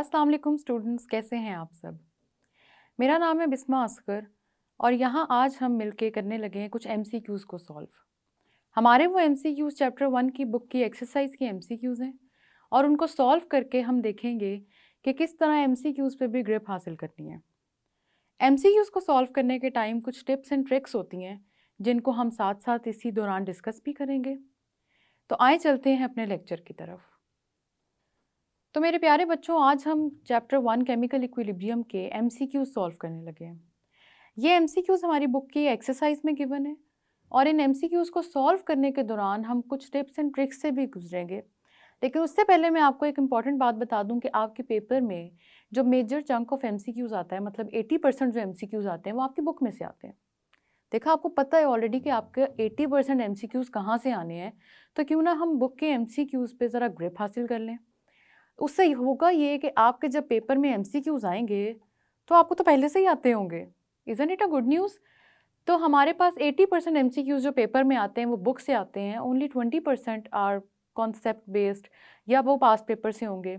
अस्सलाम वालेकुम स्टूडेंट्स, कैसे हैं आप सब। मेरा नाम है बिस्मा असगर और यहाँ आज हम मिलके करने लगे हैं कुछ एमसीक्यूज़ को सॉल्व। हमारे वो एमसीक्यूज़ चैप्टर 1 की बुक की एक्सरसाइज की एमसीक्यूज़ हैं और उनको सॉल्व करके हम देखेंगे कि किस तरह एमसीक्यूज़ पे भी ग्रिप हासिल करनी है। एमसीक्यूज़ को सॉल्व करने के टाइम कुछ टिप्स एंड ट्रिक्स होती हैं जिनको हम साथ साथ इसी दौरान डिस्कस भी करेंगे। तो आए चलते हैं अपने लेक्चर की तरफ। तो मेरे प्यारे बच्चों, आज हम चैप्टर 1 केमिकल इक्विलिब्रियम के एमसीक्यूज सॉल्व करने लगे हैं। ये एमसीक्यूज हमारी बुक की एक्सरसाइज में गिवन है और इन एमसीक्यूज को सॉल्व करने के दौरान हम कुछ टिप्स एंड ट्रिक्स से भी गुजरेंगे। लेकिन उससे पहले मैं आपको एक इम्पॉर्टेंट बात बता दूं कि आपके पेपर में जो मेजर चंक ऑफ एमसीक्यूज आता है, मतलब 80% जो एमसीक्यूज आते हैं वो आपकी बुक में से आते हैं। देखा, आपको पता है ऑलरेडी कि आपके 80% एमसीक्यूज कहाँ से आने हैं, तो क्यों ना हम बुक के एमसीक्यूज पे ज़रा ग्रिप हासिल कर लें। उससे होगा ये कि आपके जब पेपर में एमसीक्यूज आएंगे तो आपको तो पहले से ही आते होंगे। Isn't it a good news. तो हमारे पास 80% एमसीक्यूज जो पेपर में आते हैं वो बुक से आते हैं, ओनली 20% आर कॉन्सेप्ट बेस्ड या वो पास पेपर से होंगे।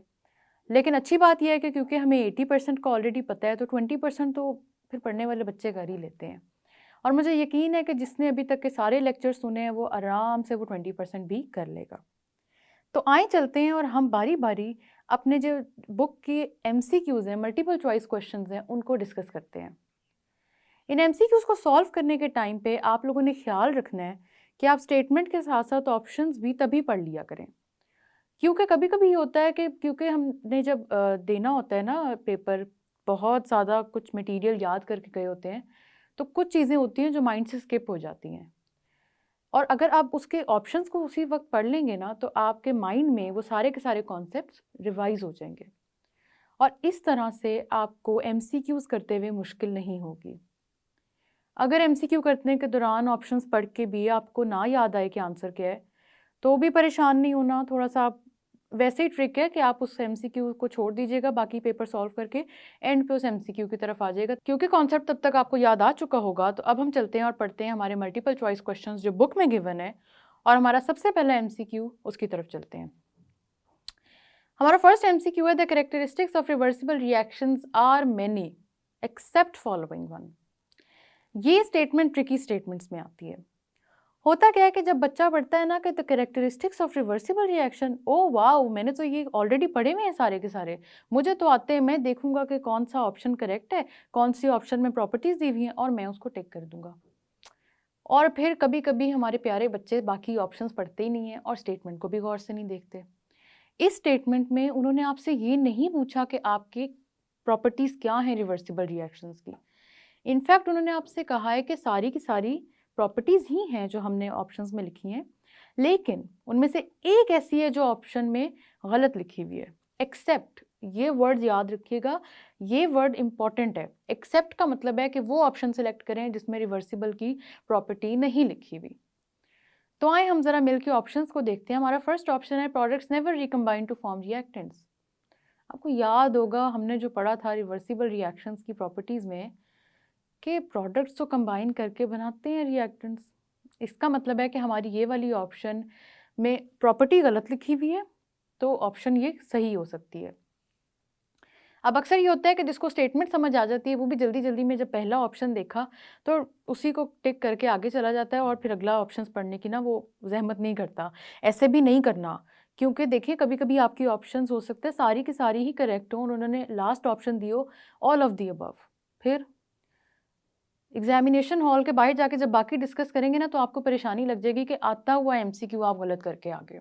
लेकिन अच्छी बात यह है कि क्योंकि हमें 80% का ऑलरेडी पता है तो 20% तो फिर पढ़ने वाले बच्चे कर ही लेते हैं। और मुझे यकीन है कि जिसने अभी तक के सारे लेक्चर सुने हैं वो आराम से वो 20% भी कर लेगा। तो आए चलते हैं और हम बारी बारी अपने जो बुक की एमसीक्यूज़ हैं, मल्टीपल चॉइस क्वेश्चंस हैं, उनको डिस्कस करते हैं। इन एमसीक्यूज़ को सॉल्व करने के टाइम पे आप लोगों ने ख्याल रखना है कि आप स्टेटमेंट के साथ साथ ऑप्शंस भी तभी पढ़ लिया करें। क्योंकि कभी कभी ये होता है कि क्योंकि हमने जब देना होता है ना पेपर, बहुत ज़्यादा कुछ मटेरियल याद करके गए होते हैं, तो कुछ चीज़ें होती हैं जो माइंड से स्किप हो जाती हैं। और अगर आप उसके ऑप्शंस को उसी वक्त पढ़ लेंगे ना तो आपके माइंड में वो सारे के सारे कॉन्सेप्ट्स रिवाइज हो जाएंगे और इस तरह से आपको एमसीक्यूज करते हुए मुश्किल नहीं होगी। अगर एमसीक्यू करने के दौरान ऑप्शंस पढ़ के भी आपको ना याद आए कि आंसर क्या है तो भी परेशान नहीं होना। थोड़ा सा आप वैसे ही ट्रिक है कि आप उस एमसीक्यू को छोड़ दीजिएगा, बाकी पेपर सॉल्व करके एंड पे उस एमसीक्यू की तरफ आ जाएगा, क्योंकि कॉन्सेप्ट तब तक आपको याद आ चुका होगा। तो अब हम चलते हैं और पढ़ते हैं हमारे मल्टीपल चॉइस क्वेश्चंस जो बुक में गिवन है और हमारा सबसे पहला एमसीक्यू उसकी तरफ चलते हैं। हमारा फर्स्ट एमसीक्यू है the characteristics of reversible reactions are many except following one. ये स्टेटमेंट ट्रिकी स्टेटमेंट्स में आती है। होता क्या है कि जब बच्चा पढ़ता है ना कि the characteristics of reversible reaction, oh wow, मैंने तो ये ऑलरेडी पढ़े हुए हैं सारे के सारे, मुझे तो आते हैं, मैं देखूंगा कि कौन सा ऑप्शन करेक्ट है, कौन सी ऑप्शन में प्रॉपर्टीज दी हुई हैं और मैं उसको टिक कर दूंगा। और फिर कभी कभी हमारे प्यारे बच्चे बाकी ऑप्शंस पढ़ते ही नहीं हैं और स्टेटमेंट को भी गौर से नहीं देखते। इस स्टेटमेंट में उन्होंने आपसे ये नहीं पूछा कि आपकी प्रॉपर्टीज क्या हैं रिवर्सिबल रिएक्शंस की। इनफैक्ट उन्होंने आपसे कहा है कि सारी की सारी प्रॉपर्टीज ही हैं जो हमने ऑप्शंस में लिखी हैं, लेकिन उनमें से एक ऐसी है जो ऑप्शन में गलत लिखी हुई है, एक्सेप्ट। ये वर्ड याद रखिएगा, ये वर्ड इंपॉर्टेंट है। एक्सेप्ट का मतलब है कि वो ऑप्शन सेलेक्ट करें जिसमें रिवर्सिबल की प्रॉपर्टी नहीं लिखी हुई। तो आए हम जरा मिलकर ऑप्शंस को देखते हैं। हमारा फर्स्ट ऑप्शन है products never recombine to form reactants. आपको याद होगा हमने जो पढ़ा था रिवर्सिबल रिएक्शंस की प्रॉपर्टीज में कि प्रोडक्ट्स तो कंबाइन करके बनाते हैं रिएक्टेंट्स। इसका मतलब है कि हमारी ये वाली ऑप्शन में प्रॉपर्टी गलत लिखी हुई है, तो ऑप्शन ये सही हो सकती है। अब अक्सर ये होता है कि जिसको स्टेटमेंट समझ आ जाती है वो भी जल्दी जल्दी में जब पहला ऑप्शन देखा तो उसी को टिक करके आगे चला जाता है और फिर अगला ऑप्शन पढ़ने की ना वो जहमत नहीं करता। ऐसे भी नहीं करना, क्योंकि देखिए कभी कभी आपकी ऑप्शंस हो सकते हैं सारी की सारी ही करेक्ट हो और उन्होंने लास्ट ऑप्शन दियो ऑल ऑफ दी अबव। फिर एग्जामिनेशन हॉल के बाहर जाके जब बाकी डिस्कस करेंगे ना तो आपको परेशानी लग जाएगी कि आता हुआ एमसीक्यू आप गलत करके आ गए।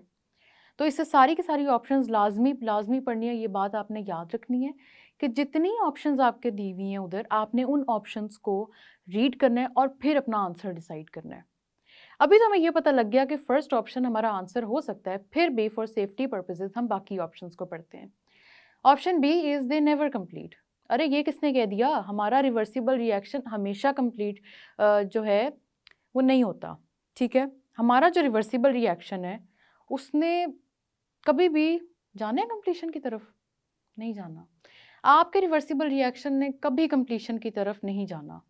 तो इससे सारी की सारी ऑप्शंस लाजमी लाजमी पढ़नी है। ये बात आपने याद रखनी है कि जितनी ऑप्शंस आपके दी हुई हैं उधर आपने उन ऑप्शंस को रीड करना है और फिर अपना आंसर डिसाइड करना है। अभी तो हमें ये पता लग गया कि फर्स्ट ऑप्शन हमारा आंसर हो सकता है, फिर भी फॉर सेफ्टी पर्पसेस हम बाकी ऑप्शंस को पढ़ते हैं। Option B is they never complete. अरे ये किसने कह दिया, हमारा रिवर्सिबल रिएक्शन हमेशा कंप्लीट जो है वो नहीं होता। ठीक है, हमारा जो रिवर्सिबल रिएक्शन है उसने कभी भी जाना है कंप्लीशन की तरफ, नहीं जाना। आपके रिवर्सिबल रिएक्शन ने कभी कंप्लीशन की तरफ नहीं जाना।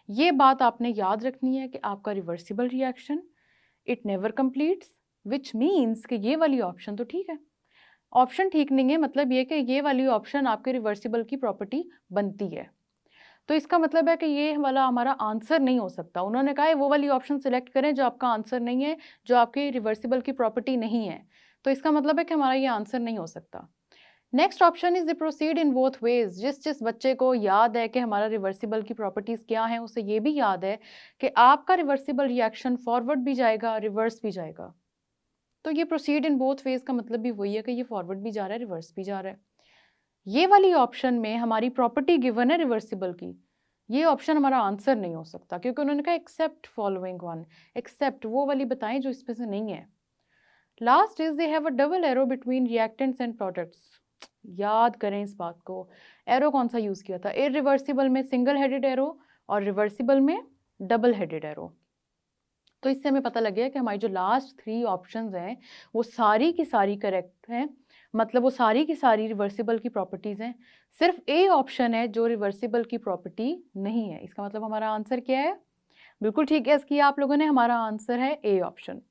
ये बात आपने याद रखनी है कि आपका reversible reaction it never completes, which means कि ये वाली ऑप्शन तो ठीक है। ऑप्शन ठीक नहीं है, मतलब ये कि ये वाली ऑप्शन आपके रिवर्सिबल की प्रॉपर्टी बनती है। तो इसका मतलब है कि ये वाला हमारा आंसर नहीं हो सकता। उन्होंने कहा है वो वाली ऑप्शन सिलेक्ट करें जो आपका आंसर नहीं है, जो आपकी रिवर्सिबल की प्रॉपर्टी नहीं है। तो इसका मतलब है कि हमारा ये आंसर नहीं हो सकता। Next option is the proceed in both ways. जिस बच्चे को याद है कि हमारा रिवर्सिबल की प्रॉपर्टीज क्या है, उसे ये भी याद है कि आपका रिवर्सिबल रिएक्शन फॉरवर्ड भी जाएगा, रिवर्स भी जाएगा। तो ये प्रोसीड इन बोथ वेज का मतलब भी वही है कि ये फॉरवर्ड भी जा रहा है, रिवर्स भी जा रहा है। ये वाली ऑप्शन में हमारी प्रॉपर्टी गिवन है रिवर्सिबल की, ये ऑप्शन हमारा आंसर नहीं हो सकता, क्योंकि उन्होंने कहा एक्सेप्ट फॉलोइंग वन, एक्सेप्ट वो वाली बताएं जो इसमें से नहीं है। Last is they have a double arrow between reactants and products. याद करें इस बात को, एरो कौन सा यूज किया था? इरिवर्सिबल में सिंगल हेडेड एरो और रिवर्सिबल में डबल हेडेड एरो। तो इससे हमें पता लग गया कि हमारी जो लास्ट 3 ऑप्शंस हैं वो सारी की सारी करेक्ट हैं, मतलब वो सारी की सारी रिवर्सिबल की प्रॉपर्टीज हैं। सिर्फ ए ऑप्शन है जो रिवर्सिबल की प्रॉपर्टी नहीं है। इसका मतलब हमारा आंसर क्या है? बिल्कुल ठीक है किया आप लोगों ने, हमारा आंसर है ए ऑप्शन।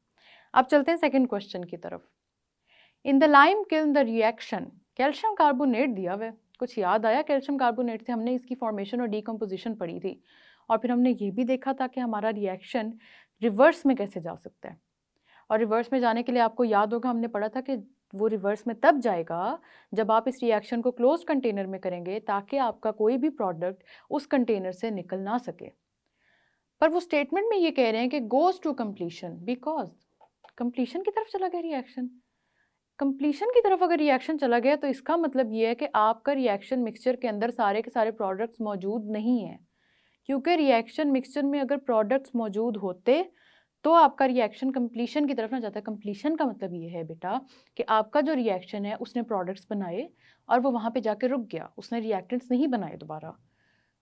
अब चलते हैं सेकंड क्वेश्चन की तरफ। In the lime kiln the reaction, calcium carbonate दिया हुआ है। कुछ याद आया कैल्शियम कार्बोनेट से? हमने इसकी फॉर्मेशन और डीकम्पोजिशन पढ़ी थी, और फिर हमने ये भी देखा था कि हमारा रिएक्शन रिवर्स में कैसे जा सकता है। और रिवर्स में जाने के लिए आपको याद होगा हमने पढ़ा था कि वो रिवर्स में तब जाएगा जब आप इस रिएक्शन को क्लोज्ड कंटेनर में करेंगे, ताकि आपका कोई भी प्रोडक्ट उस कंटेनर से निकल ना सके। पर वो स्टेटमेंट में ये कह रहे हैं कि goes to completion, because completion की तरफ चला गया रिएक्शन। कंप्लीशन की तरफ अगर रिएक्शन चला गया तो इसका मतलब ये है कि आपका रिएक्शन मिक्सचर के अंदर सारे के सारे प्रोडक्ट्स मौजूद नहीं हैं, क्योंकि रिएक्शन मिक्सचर में अगर प्रोडक्ट्स मौजूद होते तो आपका रिएक्शन कंप्लीशन की तरफ ना जाता। कंप्लीशन का मतलब ये है बेटा कि आपका जो रिएक्शन है उसने प्रोडक्ट्स बनाए और वो वहाँ पे जाके रुक गया, उसने रिएक्टेंट्स नहीं बनाए दोबारा।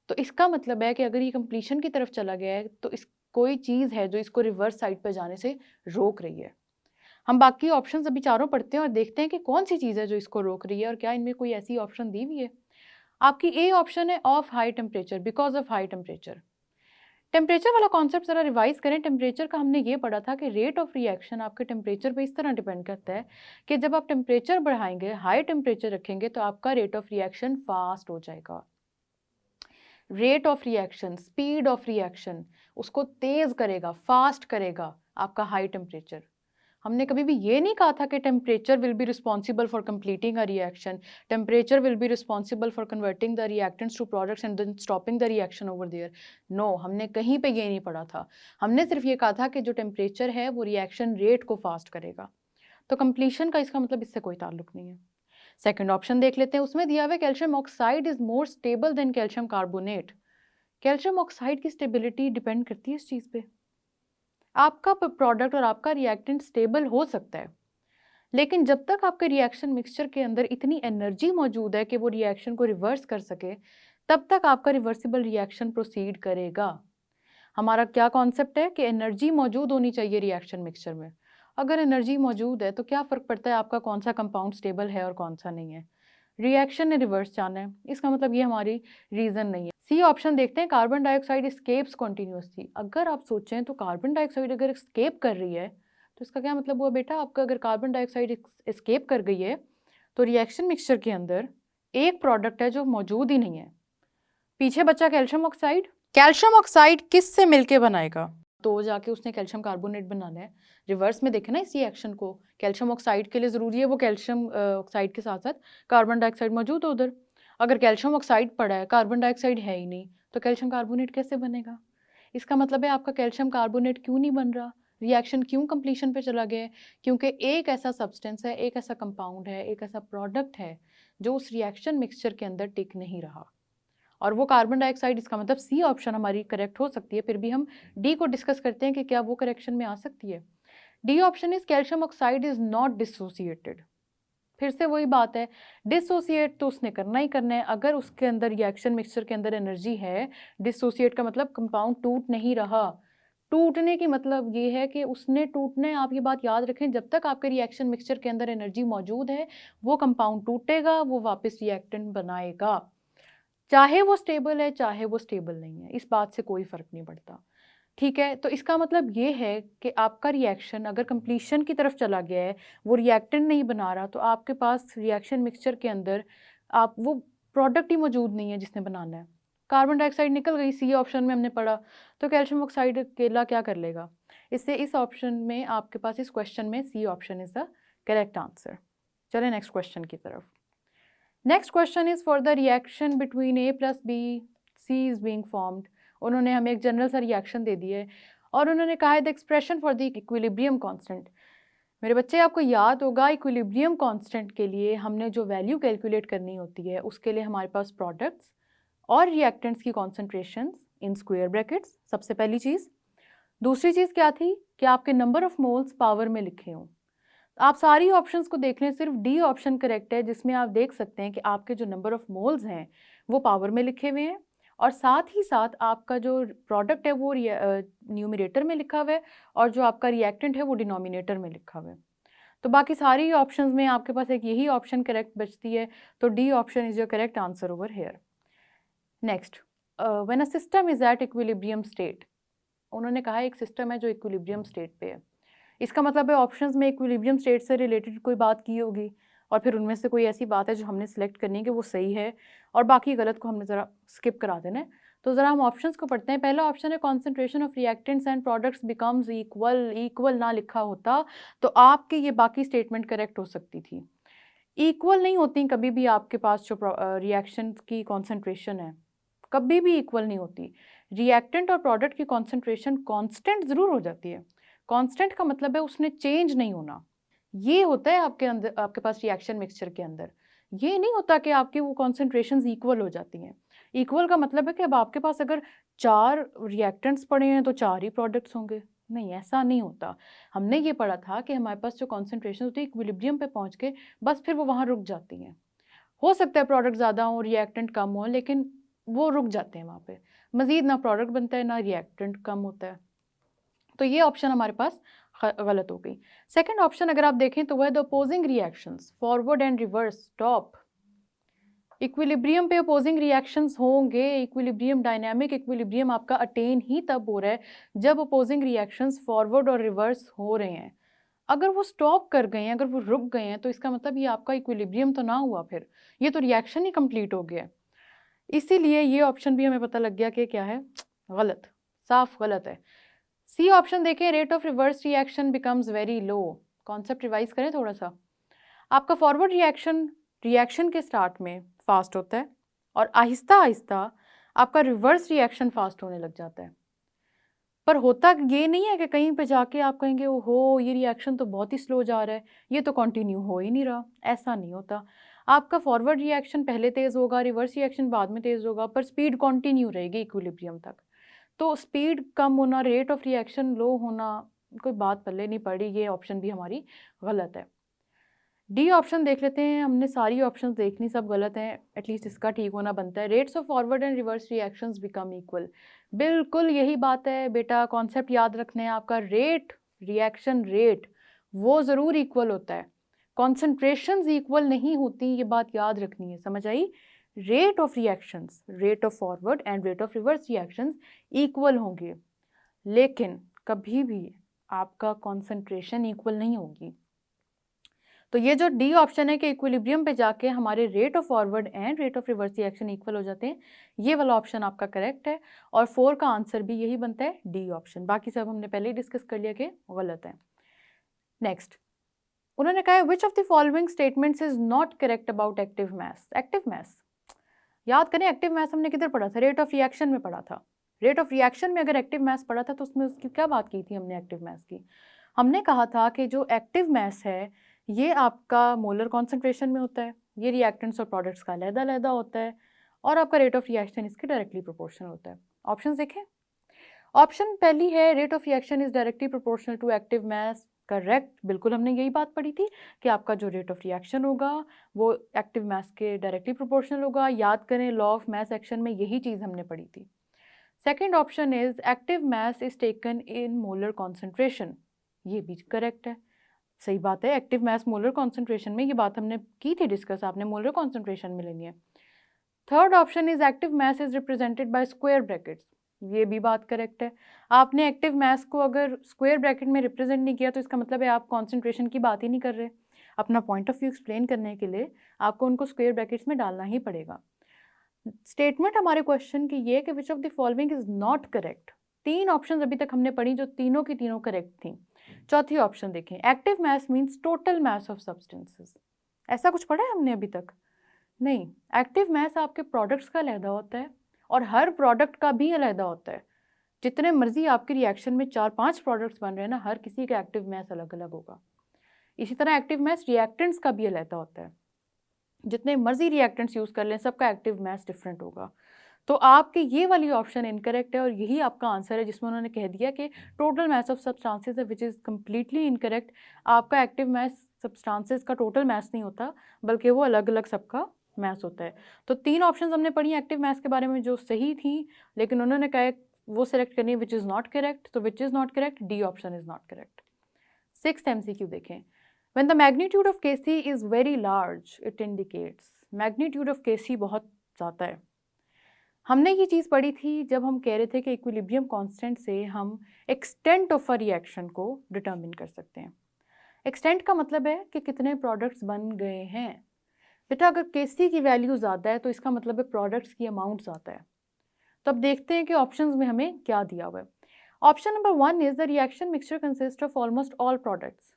तो इसका मतलब है कि अगर ये कंप्लीशन की तरफ चला गया है तो इस कोई चीज़ है जो इसको रिवर्स साइड पर जाने से रोक रही है। हम बाकी ऑप्शंस अभी चारों पढ़ते हैं और देखते हैं कि कौन सी चीज़ है जो इसको रोक रही है और क्या इनमें कोई ऐसी ऑप्शन दी हुई है। आपकी ए ऑप्शन है of high temperature, because of high temperature. Temperature वाला कॉन्सेप्ट जरा रिवाइज करें। टेम्परेचर का हमने ये पढ़ा था कि रेट ऑफ रिएक्शन आपके टेम्परेचर पे इस तरह डिपेंड करता है कि जब आप टेम्परेचर बढ़ाएंगे, हाई टेम्परेचर रखेंगे, तो आपका रेट ऑफ रिएक्शन फास्ट हो जाएगा। Rate of reaction, speed of reaction उसको तेज करेगा, फास्ट करेगा आपका हाई टेम्परेचर। हमने कभी भी ये नहीं कहा था कि temperature will be responsible for completing a reaction, temperature will be responsible for converting the reactants to products and then stopping the reaction over there. No, हमने कहीं पे ये नहीं पढ़ा था। हमने सिर्फ ये कहा था कि जो टेम्परेचर है वो रिएक्शन रेट को फास्ट करेगा। तो कंप्लीशन का इसका मतलब इससे कोई ताल्लुक नहीं है। सेकेंड ऑप्शन देख लेते हैं, उसमें दिया हुआ है calcium oxide is more stable then calcium carbonate. Calcium oxide की स्टेबिलिटी डिपेंड करती है इस चीज़ पे। आपका प्रोडक्ट और आपका रिएक्टेंट स्टेबल हो सकता है, लेकिन जब तक आपके रिएक्शन मिक्सचर के अंदर इतनी एनर्जी मौजूद है कि वो रिएक्शन को रिवर्स कर सके, तब तक आपका रिवर्सिबल रिएक्शन प्रोसीड करेगा। हमारा क्या कॉन्सेप्ट है कि एनर्जी मौजूद होनी चाहिए रिएक्शन मिक्सचर में। अगर एनर्जी मौजूद है तो क्या फ़र्क पड़ता है आपका कौन सा कंपाउंड स्टेबल है और कौन सा नहीं है? रिएक्शन ने रिवर्स जाना है, इसका मतलब ये हमारी रीज़न नहीं है। सी ऑप्शन देखते हैं, कार्बन डाइऑक्साइड एस्केप्स कॉन्टीन्यूसली। अगर आप सोचें तो कार्बन डाइऑक्साइड अगर एस्केप कर रही है तो इसका क्या मतलब हुआ बेटा? आपका अगर कार्बन डाइऑक्साइड एस्केप कर गई है तो रिएक्शन मिक्सचर के अंदर एक प्रोडक्ट है जो मौजूद ही नहीं है, पीछे बचा कैल्शियम ऑक्साइड। कैल्शियम ऑक्साइड किस से मिलके बनाएगा? तो जाके उसने कैल्शियम कार्बोनेट बनाना है। रिवर्स में देखें ना इस रिएक्शन को, कैल्शियम ऑक्साइड के लिए ज़रूरी है वो कैल्शियम ऑक्साइड के साथ साथ कार्बन डाइऑक्साइड मौजूद हो उधर। अगर कैल्शियम ऑक्साइड पड़ा है, कार्बन डाइऑक्साइड है ही नहीं, तो कैल्शियम कार्बोनेट कैसे बनेगा? इसका मतलब है आपका कैल्शियम कार्बोनेट क्यों नहीं बन रहा, रिएक्शन क्यों कंप्लीशन पे चला गया है? क्योंकि एक ऐसा सब्सटेंस है, एक ऐसा कंपाउंड है, एक ऐसा प्रोडक्ट है जो उस रिएक्शन मिक्सचर के अंदर टिक नहीं रहा, और वो कार्बन डाइऑक्साइड। इसका मतलब सी ऑप्शन हमारी करेक्ट हो सकती है। फिर भी हम डी को डिस्कस करते हैं कि क्या वो करेक्शन में आ सकती है। D option is calcium oxide is not dissociated. फिर से वही बात है, डिसोसिएट तो उसने करना ही करना है। अगर उसके अंदर रिएक्शन मिक्सचर के अंदर एनर्जी है, डिसोसिएट का मतलब कंपाउंड टूट नहीं रहा। टूटने की मतलब ये है कि उसने टूटना है। आप ये बात याद रखें, जब तक आपके रिएक्शन मिक्सचर के अंदर एनर्जी मौजूद है वो कंपाउंड टूटेगा, वो वापस रिएक्टेंट बनाएगा, चाहे वो स्टेबल है चाहे वो स्टेबल नहीं है, इस बात से कोई फर्क नहीं पड़ता। ठीक है, तो इसका मतलब ये है कि आपका रिएक्शन अगर कंप्लीशन की तरफ चला गया है, वो रिएक्टेंट नहीं बना रहा, तो आपके पास रिएक्शन मिक्सचर के अंदर आप वो प्रोडक्ट ही मौजूद नहीं है जिसने बनाना है। कार्बन डाइऑक्साइड निकल गई, सी ऑप्शन में हमने पढ़ा, तो कैल्शियम ऑक्साइड अकेला क्या कर लेगा। इससे इस ऑप्शन में आपके पास इस क्वेश्चन में C option is the correct answer. चलें नेक्स्ट क्वेश्चन की तरफ। Next question is for the reaction between A + B C is being formed. उन्होंने हमें एक जनरल सा रिएक्शन दे दिया है और उन्होंने कहा है the expression for the equilibrium constant. मेरे बच्चे, आपको याद होगा इक्विलिब्रियम कांस्टेंट के लिए हमने जो वैल्यू कैलकुलेट करनी होती है उसके लिए हमारे पास प्रोडक्ट्स और रिएक्टेंट्स की कॉन्सेंट्रेशंस इन स्क्वायर ब्रैकेट्स, सबसे पहली चीज़। दूसरी चीज़ क्या थी कि आपके नंबर ऑफ मोल्स पावर में लिखे हों। आप सारी ऑप्शंस को देख लें, सिर्फ डी ऑप्शन करेक्ट है जिसमें आप देख सकते हैं कि आपके जो नंबर ऑफ मोल्स हैं वो पावर में लिखे हुए हैं और साथ ही साथ आपका जो प्रोडक्ट है वो न्यूमरेटर में लिखा हुआ है और जो आपका रिएक्टेंट है वो डिनोमिनेटर में लिखा हुआ है। तो बाकी सारी ऑप्शंस में आपके पास एक यही ऑप्शन करेक्ट बचती है, तो D option is your correct answer over here. Next, when a system is at equilibrium state. उन्होंने कहा एक सिस्टम है जो इक्विलिब्रियम स्टेट पे है, इसका मतलब है ऑप्शंस में इक्विलिब्रियम स्टेट से रिलेटेड कोई बात की होगी और फिर उनमें से कोई ऐसी बात है जो हमने सेलेक्ट करनी है कि वो सही है और बाकी गलत को हमने ज़रा स्किप करा देना है। तो ज़रा हम ऑप्शंस को पढ़ते हैं। पहला ऑप्शन है concentration of reactants and products becomes equal. Equal ना लिखा होता तो आपके ये बाकी स्टेटमेंट करेक्ट हो सकती थी। इक्वल नहीं होती कभी भी, आपके पास जो रिएक्शन की कॉन्सेंट्रेशन है कभी भी इक्वल नहीं होती। रिएक्टेंट और प्रोडक्ट की कॉन्सेंट्रेशन कांस्टेंट ज़रूर हो जाती है। कांस्टेंट का मतलब है उसने चेंज नहीं होना। ये होता है आपके अंदर, आपके पास रिएक्शन मिक्सचर के अंदर। ये नहीं होता कि आपकी वो कॉन्सेंट्रेशंस इक्वल हो जाती हैं। इक्वल का मतलब है कि अब आपके पास अगर 4 रिएक्टेंट्स पड़े हैं तो 4 ही प्रोडक्ट्स होंगे। नहीं, ऐसा नहीं होता। हमने ये पढ़ा था कि हमारे पास जो कॉन्सेंट्रेशन होती है इक्विलिब्रियम पे पहुंच के बस फिर वो वहाँ रुक जाती हैं। हो सकता है प्रोडक्ट ज़्यादा हो, रिएक्टेंट कम हो, लेकिन वो रुक जाते हैं वहाँ पे। मज़ीद ना प्रोडक्ट बनता है ना रिएक्टेंट कम होता है। तो ये ऑप्शन हमारे पास गलत हो गई। सेकंड ऑप्शन अगर आप देखें तो वह the opposing reactions forward and reverse stop. Equilibrium पे अपोजिंग रिएक्शंस होंगे। इक्विलिब्रियम, डायनामिक इक्विलिब्रियम आपका अटेन ही तब हो रहा है जब अपोजिंग रिएक्शंस फॉरवर्ड और रिवर्स हो रहे हैं। अगर वो स्टॉप कर गए हैं, अगर वो रुक गए हैं, तो इसका मतलब ये आपका इक्विलिब्रियम तो ना हुआ, फिर ये तो रिएक्शन ही कंप्लीट हो गया। इसीलिए ये ऑप्शन भी हमें पता लग गया कि क्या है, गलत, साफ गलत है। सी ऑप्शन देखें, rate of reverse reaction becomes very low. Concept revise करें थोड़ा सा। आपका फॉरवर्ड रिएक्शन के स्टार्ट में फास्ट होता है और आहिस्ता आहिस्ता आपका रिवर्स रिएक्शन फास्ट होने लग जाता है। पर होता ये नहीं है कि कहीं पे जाके आप कहेंगे ओहो ये रिएक्शन तो बहुत ही स्लो जा रहा है, ये तो कंटिन्यू हो ही नहीं रहा। ऐसा नहीं होता। आपका फॉरवर्ड रिएक्शन पहले तेज़ होगा, रिवर्स रिएक्शन बाद में तेज़ होगा, पर स्पीड कंटिन्यू रहेगी इक्विलिब्रियम तक। तो स्पीड कम होना, रेट ऑफ रिएक्शन लो होना, कोई बात पल्ले नहीं पड़ी। ये ऑप्शन भी हमारी गलत है। डी ऑप्शन देख लेते हैं। हमने सारी ऑप्शंस देखनी, सब गलत हैं, एटलीस्ट इसका ठीक होना बनता है। Rates of forward and reverse reactions become equal. बिल्कुल यही बात है बेटा, कॉन्सेप्ट याद रखना है आपका। रेट, रिएक्शन रेट वो ज़रूर इक्वल होता है, कॉन्सेंट्रेशंस इक्वल नहीं होती, ये बात याद रखनी है। समझ आई? Rate of reactions, rate of forward and rate of reverse reactions equal होंगे, लेकिन कभी भी आपका कॉन्सेंट्रेशन इक्वल नहीं होगी। तो ये जो डी ऑप्शन है कि इक्विलिब्रियम पे जाके हमारे rate of forward and rate of reverse reaction equal हो जाते हैं, ये वाला ऑप्शन आपका करेक्ट है और 4 का आंसर भी यही बनता है, डी ऑप्शन। बाकी सब हमने पहले ही डिस्कस कर लिया कि गलत है। नेक्स्ट, उन्होंने कहा है which of the following statements is not correct about active mass. Active mass याद करें, एक्टिव मास हमने किधर पढ़ा था? रेट ऑफ रिएक्शन में पढ़ा था। रेट ऑफ रिएक्शन में अगर एक्टिव मास पढ़ा था तो उसमें उसकी क्या बात की थी हमने? एक्टिव मास की हमने कहा था कि जो एक्टिव मास है ये आपका मोलर कॉन्सेंट्रेशन में होता है, ये रिएक्टेंट्स और प्रोडक्ट्स का अलग-अलग होता है और आपका रेट ऑफ रिएक्शन इसके डायरेक्टली प्रोपोर्शनल होता है। ऑप्शंस देखें। ऑप्शन पहली है rate of reaction is directly proportional to active mass. Correct, बिल्कुल हमने यही बात पढ़ी थी कि आपका जो रेट ऑफ रिएक्शन होगा वो एक्टिव मास के डायरेक्टली प्रोपोर्शनल होगा। याद करें, लॉ ऑफ मास एक्शन में यही चीज़ हमने पढ़ी थी। Second option is active mass is taken in molar concentration. ये भी करेक्ट है, सही बात है। एक्टिव मास मोलर कॉन्सेंट्रेशन में, ये बात हमने की थी डिस्कस, आपने मोलर कॉन्सेंट्रेशन में लेनी है। Third option is active mass is represented by square brackets. ये भी बात करेक्ट है। आपने एक्टिव मास को अगर स्क्वायर ब्रैकेट में रिप्रेजेंट नहीं किया तो इसका मतलब है आप कॉन्सेंट्रेशन की बात ही नहीं कर रहे। अपना पॉइंट ऑफ व्यू एक्सप्लेन करने के लिए आपको उनको स्क्वायर ब्रैकेट्स में डालना ही पड़ेगा। स्टेटमेंट हमारे क्वेश्चन की ये कि which of the following is not correct. 3 option अभी तक हमने पढ़ी जो तीनों की तीनों करेक्ट थी। चौथी ऑप्शन देखें, active mass means total mass of substances. ऐसा कुछ पढ़ा है हमने अभी तक? नहीं। एक्टिव मास आपके प्रोडक्ट्स का अलहदा होता है और हर प्रोडक्ट का भी अलहदा होता है। जितने मर्जी आपके रिएक्शन में 4-5 प्रोडक्ट्स बन रहे हैं ना, हर किसी का एक्टिव मास अलग अलग होगा। इसी तरह एक्टिव मास रिएक्टेंट्स का भी अलहदा होता है। जितने मर्जी रिएक्टेंट्स यूज़ कर लें, सबका एक्टिव मास डिफरेंट होगा। तो आपकी ये वाली ऑप्शन इनकरेक्ट है और यही आपका आंसर है, जिसमें उन्होंने कह दिया कि टोटल मास ऑफ सब्सटेंसेस है, विच इज़ कम्प्लीटली इनकरेक्ट। आपका एक्टिव मास सब्सटेंसेस का टोटल मास नहीं होता, बल्कि वो अलग अलग सबका मास होता है। तो 3 ऑप्शंस हमने पढ़ी एक्टिव मास के बारे में जो सही थी, लेकिन उन्होंने कहा वो सेलेक्ट करनी है विच इज़ नॉट करेक्ट। तो which is not correct, D option is not correct. 6th MCQ देखें, when the magnitude of Kc is very large it indicates। magnitude of Kc बहुत ज़्यादा है। हमने ये चीज़ पढ़ी थी जब हम कह रहे थे कि इक्विलिब्रियम कांस्टेंट से हम एक्सटेंट ऑफ अ रिएक्शन को डिटर्मिन कर सकते हैं। एक्सटेंट का मतलब है कि कितने प्रोडक्ट्स बन गए हैं। बेटा अगर Kc की वैल्यू ज़्यादा है तो इसका मतलब है प्रोडक्ट्स की अमाउंट ज़्यादा है। तो अब देखते हैं कि ऑप्शंस में हमें क्या दिया हुआ है। Option number 1 is the reaction mixture consist of almost all products.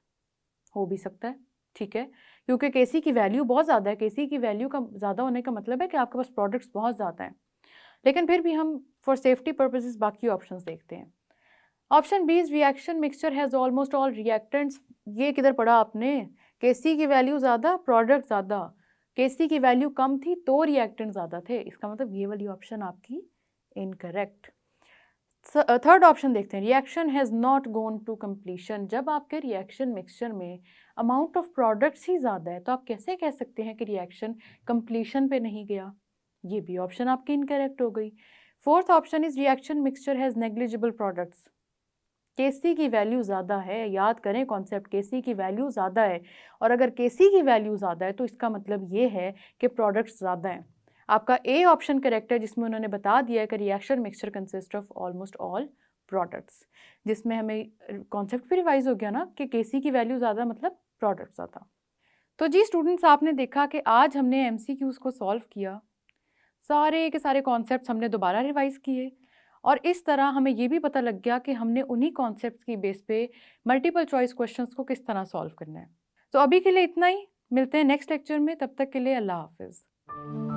हो भी सकता है, ठीक है, क्योंकि Kc की वैल्यू बहुत ज़्यादा है। Kc की वैल्यू का ज़्यादा होने का मतलब है कि आपके पास प्रोडक्ट्स बहुत ज़्यादा हैं। लेकिन फिर भी हम फॉर सेफ्टी पर्पसेस बाकी ऑप्शंस देखते हैं। Option B is reaction mixture has almost all reactants. ये किधर पढ़ा आपने? Kc की वैल्यू ज़्यादा, प्रोडक्ट ज़्यादा। Kc की वैल्यू कम थी तो रिएक्टेंट ज़्यादा थे। इसका मतलब ये वाली ऑप्शन आपकी इनकरेक्ट। थर्ड ऑप्शन देखते हैं, reaction has not gone to completion. जब आपके रिएक्शन मिक्सचर में अमाउंट ऑफ प्रोडक्ट्स ही ज़्यादा है तो आप कैसे कह सकते हैं कि रिएक्शन कम्प्लीशन पे नहीं गया? ये भी ऑप्शन आपकी इनकरेक्ट हो गई। Fourth option is reaction mixture has negligible products. Kc की वैल्यू ज़्यादा है, याद करें कॉन्सेप्ट, Kc की वैल्यू ज़्यादा है और अगर Kc की वैल्यू ज़्यादा है तो इसका मतलब ये है कि प्रोडक्ट्स ज़्यादा हैं। आपका ए ऑप्शन करेक्ट है, जिसमें उन्होंने बता दिया है कि reaction mixture consist of almost all products, जिसमें हमें कॉन्सेप्ट भी रिवाइज हो गया ना कि Kc की वैल्यू ज़्यादा मतलब प्रोडक्ट ज़्यादा। तो जी स्टूडेंट्स, आपने देखा कि आज हमने MCQs को सॉल्व किया, सारे के सारे कॉन्सेप्ट्स हमने दोबारा रिवाइज किए और इस तरह हमें ये भी पता लग गया कि हमने उन्हीं कॉन्सेप्ट्स की बेस पे मल्टीपल चॉइस क्वेश्चंस को किस तरह सॉल्व करना है। तो अभी के लिए इतना ही, मिलते हैं नेक्स्ट लेक्चर में, तब तक के लिए अल्लाह हाफिज़।